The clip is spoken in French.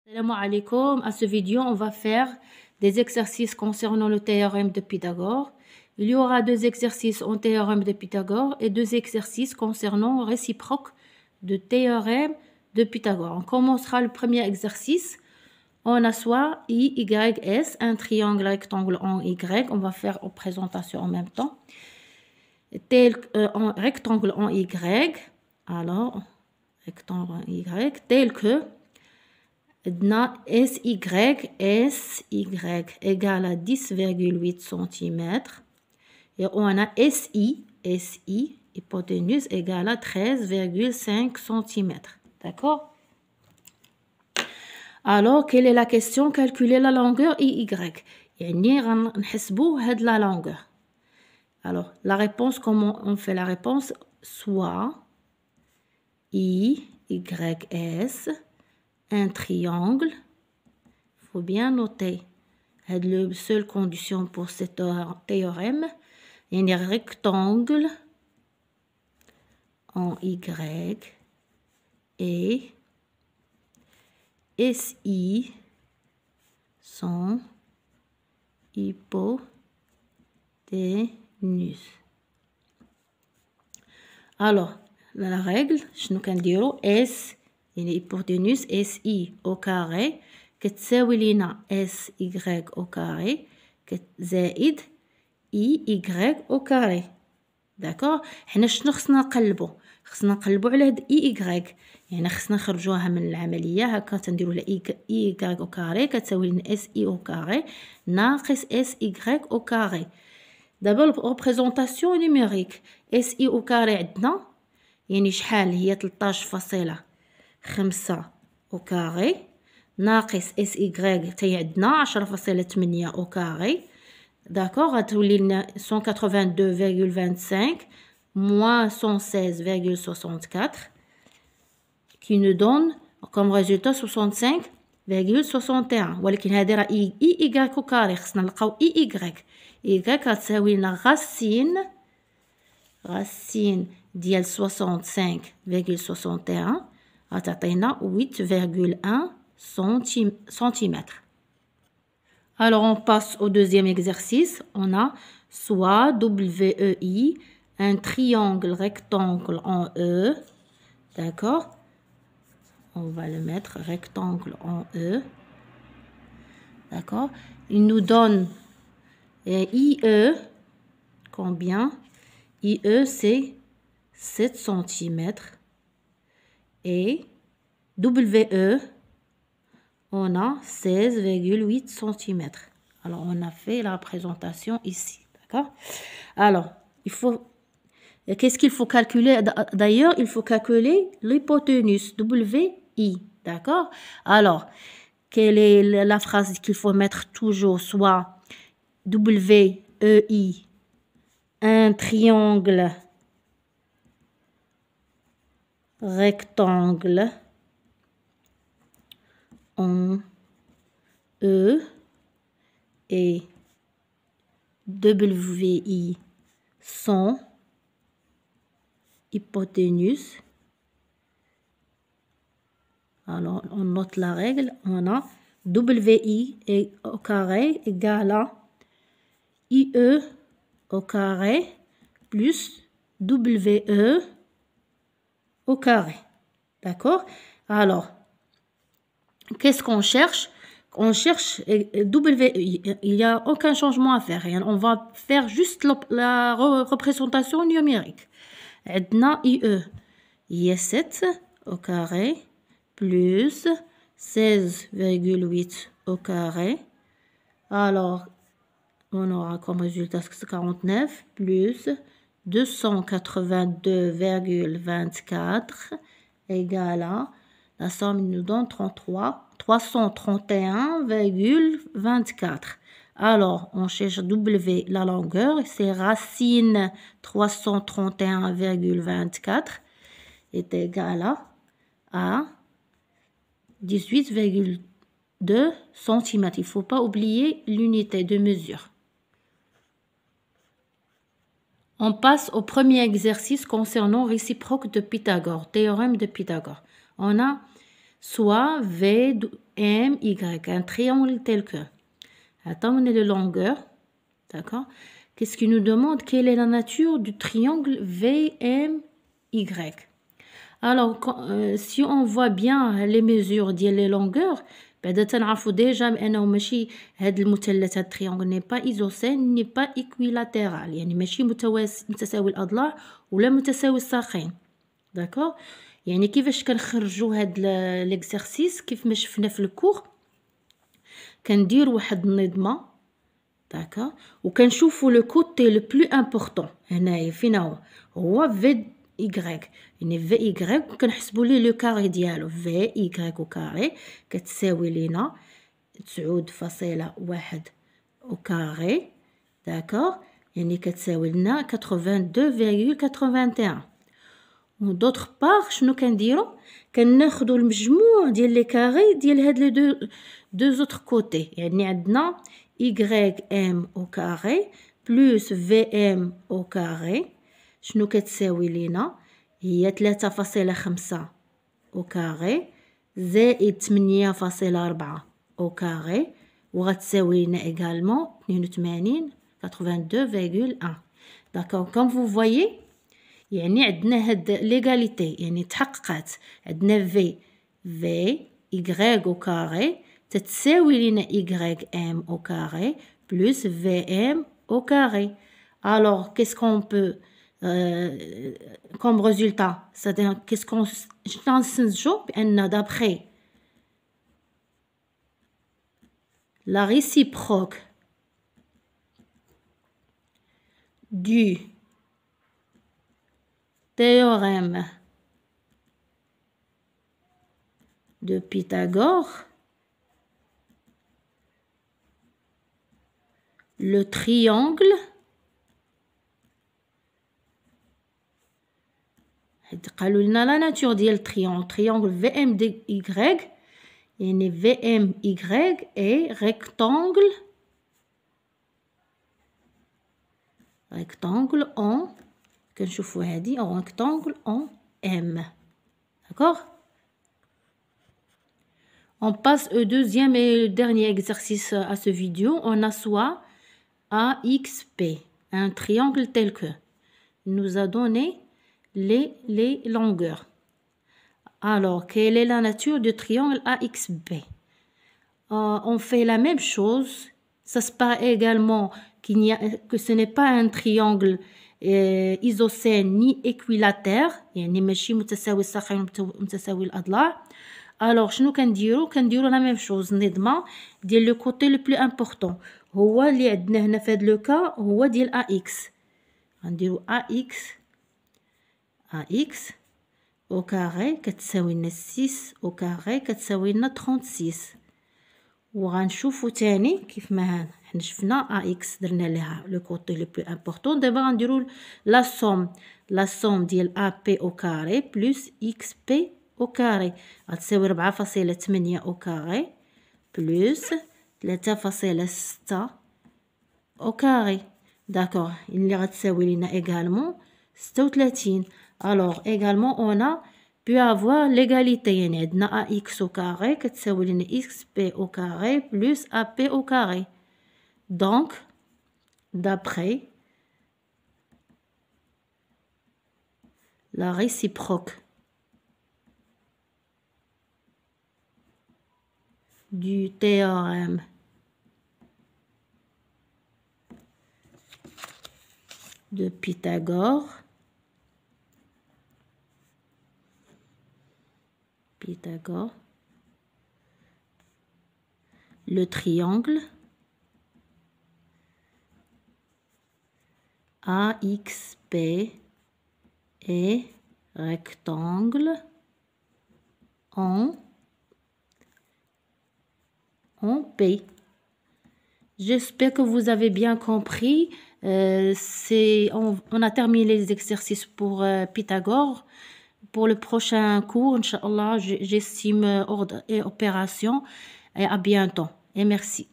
Salam alaikum. À ce vidéo, on va faire des exercices concernant le théorème de Pythagore. Il y aura 2 exercices en théorème de Pythagore et 2 exercices concernant réciproque de théorème de Pythagore. On commencera le premier exercice. On a soit I, Y, S, un triangle rectangle en Y. On va faire en présentation en même temps. En rectangle en Y. Alors, rectangle en Y, tel que SY égale à 10,8 cm. Et on a SI, hypoténuse, égale à 13,5 cm. D'accord? Alors, quelle est la question? Calculer la longueur IY. يعني غنحسبوا هاد la longueur. Alors, la réponse, comment on fait la réponse? Soit IYS, un triangle. Il faut bien noter. La seule condition pour ce théorème, il y a un rectangle en Y et SI sont hypoténuses. Alors, la règle, je nous can dire S, il est hypoténuse SI au carré, كتساوي لينا SY au carré, زائد EY au carré. داكوغ؟ حنا شنو خصنا نقلبو؟ خصنا نقلبو على هاد EY، يعني خصنا نخرجوها من العملية هكا تنديرو على EY au carré كتساوي لنا SI au carré ناقص SY au carré. دابا الريبريزونطاسيون نيميريك SI au carré عندنا يعني شحال هي 13.5 au carré ناقص SY تاهي عندنا 10.8 au carré. D'accord, غتولي لنا 182,25 moins 116,64 qui nous donne comme résultat 65,61. ولكن هذه راه EY au carré خصنا نلقاو EY غتساوي لنا racine ديال 65,61 غتعطينا 8,1 centimètres. Alors, on passe au deuxième exercice. On a soit WEI, un triangle rectangle en E. D'accord? On va le mettre rectangle en E. D'accord? Il nous donne IE, combien? IE, c'est 7 cm. Et WE, on a 16,8 cm. Alors, on a fait la représentation ici. D'accord? Alors, qu'est-ce qu'il faut calculer? D'ailleurs, il faut calculer l'hypoténuse, WI. D'accord? Alors, quelle est la phrase qu'il faut mettre toujours? Soit WEI, un triangle rectangle en E et WI sont hypoténuses. Alors, on note la règle. On a WI au carré égale à IE au carré plus WE au carré. D'accord? Alors, qu'est-ce qu'on cherche? On cherche WI. Il n'y a aucun changement à faire. On va faire juste la représentation numérique. عندنا IE. Il y a 7 au carré plus 16,8 au carré. Alors, on aura comme résultat 49 plus 282,24 égale à la somme nous donne 331,24. Alors, on cherche W, la longueur, c'est racine 331,24 est égal à 18,2 cm. Il ne faut pas oublier l'unité de mesure. On passe au premier exercice concernant réciproque de Pythagore, théorème de Pythagore. On a soit V VMY, un triangle tel que. Attends, on est de longueur. D'accord? Qu'est-ce qu'il nous demande? Quelle est la nature du triangle VMY? Alors, si on voit bien les mesures ديال les longueurs, بعدا تنعرفوا déjà بأنه ماشي هاد المثلث هاد التريونغل n'est pas isocèle n'est pas équilatéral يعني ماشي متساوي الأضلاع ولا متساوي الساقين. داكور؟ يعني كيفاش كنخرجوا هاد ليكزارسيس كيف ما شفنا في الكور كندير واحد النظمه داكور وكنشوفوا لو كوتي لو بلو امبورطون هنايا فينا هو في Y يعني في Y كنحسبوا ليه لو كاري ديالو في Y او كاري كتساوي لينا 9.1 او كاري داكور يعني كتساوي لنا 82.81 ودوطخ بار شنو كنديرو كناخدو المجموع ديال لي كاري ديال هاد لي دو زوتر كوتي يعني عندنا YM او كاري بلس VM او كاري شنو كتساوي لينا هي 3.5 او كاري زائد 8.4 او كاري وغتساوي لنا également 82.1 داكور كوم فو فويي يعني عندنا هاد ليغاليتي يعني تحققات عندنا في Y او كاري تتساوي لنا YM au carré plus VM au carré. Alors, qu'est-ce qu'on peut comme résultat? C'est-à-dire, qu'est-ce qu'on change d'après la réciproque du théorème de Pythagore, le triangle قالوا لنا لا ناتور ديال التريونغل VM دي Y يعني VMY est rectangle en كنشوفوا هادي en rectangle en M. D'accord? On passe au deuxième et dernier exercice à ce vidéo. On assoit AXP, un triangle tel que nous a donné les longueurs. Alors, quelle est la nature du triangle AXB? On fait la même chose. Ça se paraît également que ce n'est pas un triangle isocèle ni équilatère. يعني ماشي متساوي الساقين متساوي الأضلاع. Alors, شنو كنديرو لا ميم شوز نظمه ديال لو كوتي لو بلو امبورطون هو اللي عندنا هنا في هاد لو كا هو ديال AX. غنديرو AX au carré كتساوي لنا 6 au carré كتساوي لنا 36 وغنشوفو تاني كيف ما حنا شفنا AX درنا ليها لو كوتي لو بلو امبورطون دابا غنديرو لا سوم ديال AP au carré plus XP au carré غتساوي 4.8 au carré plus 3.6 au carré d'accord اللي غتساوي لينا également 36. Alors également on a pu avoir l'égalité يعني عندنا AX au carré كتساوي لنا XP au carré plus AP au carré. Donc d'après la réciproque du théorème de Pythagore, le triangle AXP est rectangle en P. J'espère que vous avez bien compris. On a terminé les exercices pour Pythagore. Pour le prochain cours, Inch'Allah, j'estime ordre et opération. Et à bientôt. Et merci.